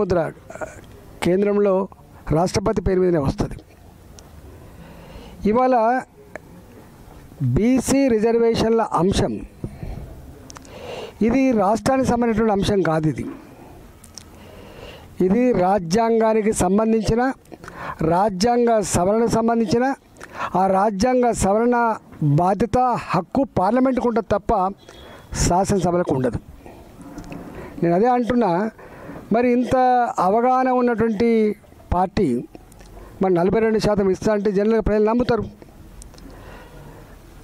ముద్ర కేంద్రంలో రాష్ట్రపతి పేరు మీదనే వస్తుంది. ఇవాళ బీసీ రిజర్వేషన్ల అంశం ఇది రాష్ట్రానికి సంబంధించిన అంశం కాదు. ఇది రాజ్యాంగానికి సంబంధించిన రాజ్యాంగ సవరణకు సంబంధించిన ఆ రాజ్యాంగ సవరణ బాధ్యత హక్కు పార్లమెంటుకు ఉంటుంది తప్ప శాసనసభలకు ఉండదు. నేను అదే అంటున్నా. మరి ఇంత అవగాహన ఉన్నటువంటి పార్టీ మరి 42% ఇస్తా అంటే జనరల్గా ప్రజలు నమ్ముతారు.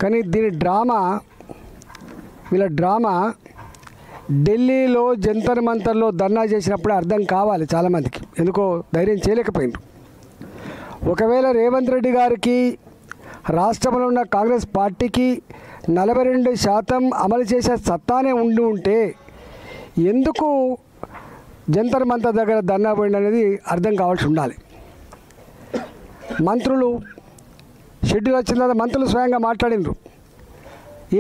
కానీ దీని వీళ్ళ డ్రామా ఢిల్లీలో జంతర్ మంతర్లో ధర్నా చేసినప్పుడే అర్థం కావాలి చాలామందికి. ఎందుకో ధైర్యం చేయలేకపోయినారు. ఒకవేళ రేవంత్ రెడ్డి గారికి రాష్ట్రంలో ఉన్న కాంగ్రెస్ పార్టీకి 42% అమలు చేసే సత్తానే ఉంటే ఎందుకు జంతర్ మంతర్ దగ్గర ధర్నా పోయింది అనేది అర్థం కావాల్సి ఉండాలి. మంత్రులు షెడ్యూల్ వచ్చిన తర్వాత మంత్రులు స్వయంగా మాట్లాడినారు.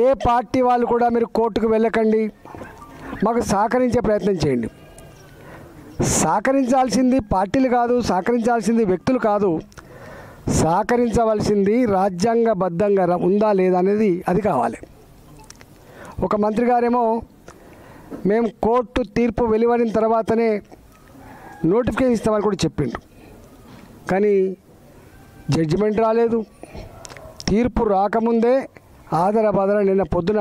ఏ పార్టీ వాళ్ళు కూడా మీరు కోర్టుకు వెళ్ళకండి, మాకు సహకరించే ప్రయత్నం చేయండి. సహకరించాల్సింది పార్టీలు కాదు, సహకరించాల్సింది వ్యక్తులు కాదు, సహకరించవలసింది రాజ్యాంగబద్ధంగా ఉందా లేదా అనేది అది కావాలి. ఒక మంత్రి గారేమో మేము కోర్టు తీర్పు వెలువడిన తర్వాతనే నోటిఫికేషన్ ఇస్తామని కూడా చెప్పిండ్రు. కానీ జడ్జిమెంట్ రాలేదు. తీర్పు రాకముందే ఆధారబాధర నిన్న పొద్దున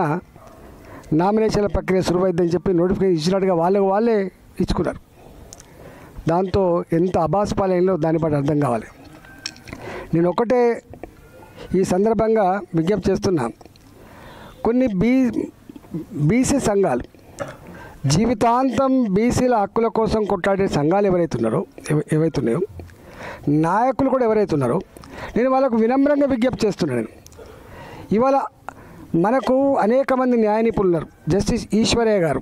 నామినేషన్ల ప్రక్రియ సురువైద్దని చెప్పి నోటిఫికేషన్ ఇచ్చినట్టుగా వాళ్ళే ఇచ్చుకున్నారు. దాంతో ఎంత అబాస్పాలయంలో దాన్ని బట్టి అర్థం కావాలి. నేను ఒకటే ఈ సందర్భంగా విజ్ఞప్తి చేస్తున్నా. కొన్ని బీసీ సంఘాలు జీవితాంతం బీసీల హక్కుల కోసం కొట్లాడే సంఘాలు ఏవైతున్నాయో నాయకులు కూడా ఎవరైతున్నారో నేను వాళ్ళకు వినమ్రంగా విజ్ఞప్తి చేస్తున్నాను. ఇవాళ మనకు అనేక మంది న్యాయ నిపుణులు ఉన్నారు. జస్టిస్ ఈశ్వరయ్య గారు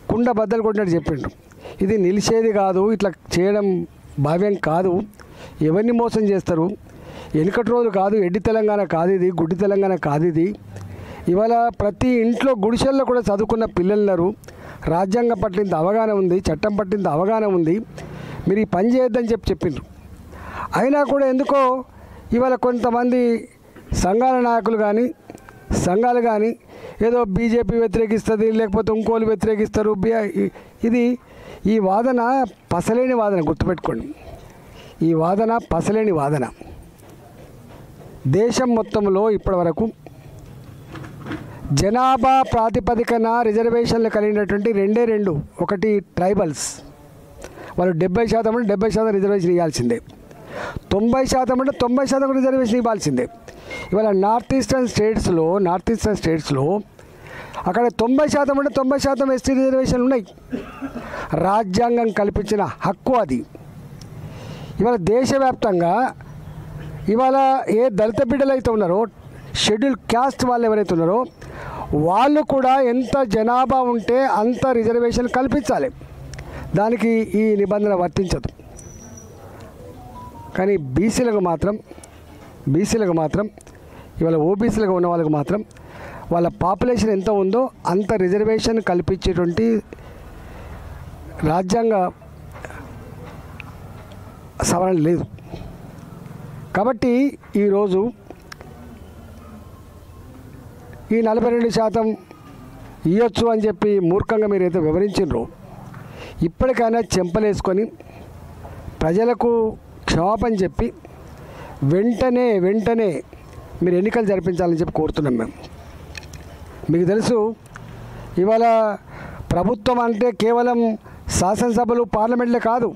కుండ బద్దలు కొట్టినట్టు చెప్పిండ్రు. ఇది నిలిచేది కాదు, ఇట్లా చేయడం భావ్యం కాదు, ఎవరిని మోసం చేస్తారు, వెనుకటి రోజు కాదు, ఎడ్డి తెలంగాణ కాదు ఇది, గుడ్డి తెలంగాణ కాదు ఇది. ఇవాళ ప్రతి ఇంట్లో గుడిసెల్లో కూడా చదువుకున్న పిల్లలున్నారు. రాజ్యాంగం పట్ల ఇంత అవగాహన ఉంది, చట్టం పట్ల ఇంత అవగాహన ఉంది, మీరు ఈ పని చేయొద్దని చెప్పిండ్రు. అయినా కూడా ఎందుకో ఇవాళ కొంతమంది సంఘాల నాయకులు కానీ సంఘాలు కానీ ఏదో బీజేపీ వ్యతిరేకిస్తుంది, లేకపోతే ఇంకోళ్ళు వ్యతిరేకిస్తారు. ఈ వాదన పసలేని వాదన, గుర్తుపెట్టుకోండి. ఈ వాదన పసలేని వాదన. దేశం మొత్తంలో ఇప్పటి వరకు జనాభా ప్రాతిపదికన రిజర్వేషన్లు కలిగినటువంటి రెండు. ఒకటి ట్రైబల్స్, వాళ్ళు 70% అంటే 70% రిజర్వేషన్ ఇవ్వాల్సిందే, 90% అంటే 90% రిజర్వేషన్ ఇవ్వాల్సిందే. ఇవాళ నార్త్ ఈస్టర్న్ స్టేట్స్లో అక్కడ 90% అంటే 90% ఎస్టీ రిజర్వేషన్లు ఉన్నాయి. రాజ్యాంగం కల్పించిన హక్కు అది. ఇవాళ దేశవ్యాప్తంగా ఇవాళ ఏ దళిత బిడ్డలు అయితే ఉన్నారో, షెడ్యూల్ క్యాస్ట్ వాళ్ళు ఎవరైతే ఉన్నారో వాళ్ళు కూడా ఎంత జనాభా ఉంటే అంత రిజర్వేషన్ కల్పించాలి. దానికి ఈ నిబంధన వర్తించదు. కానీ బీసీలకు మాత్రం ఇవాళ ఓబీసీలుగా ఉన్న వాళ్ళకు మాత్రం వాళ్ళ పాపులేషన్ ఎంత ఉందో అంత రిజర్వేషన్ కల్పించేటువంటి రాజ్యాంగ సవరణ లేదు. కాబట్టి ఈరోజు ఈ 42% ఇవ్వచ్చు అని చెప్పి మూర్ఖంగా మీరైతే వివరించారో ఇప్పటికైనా చెంపలేసుకొని ప్రజలకు క్షమాపణ చెప్పి వెంటనే మీరు ఎన్నికలు జరిపించాలని చెప్పి కోరుతున్నాం. మీకు తెలుసు ఇవాళ ప్రభుత్వం అంటే కేవలం శాసనసభలు పార్లమెంట్లే కాదు,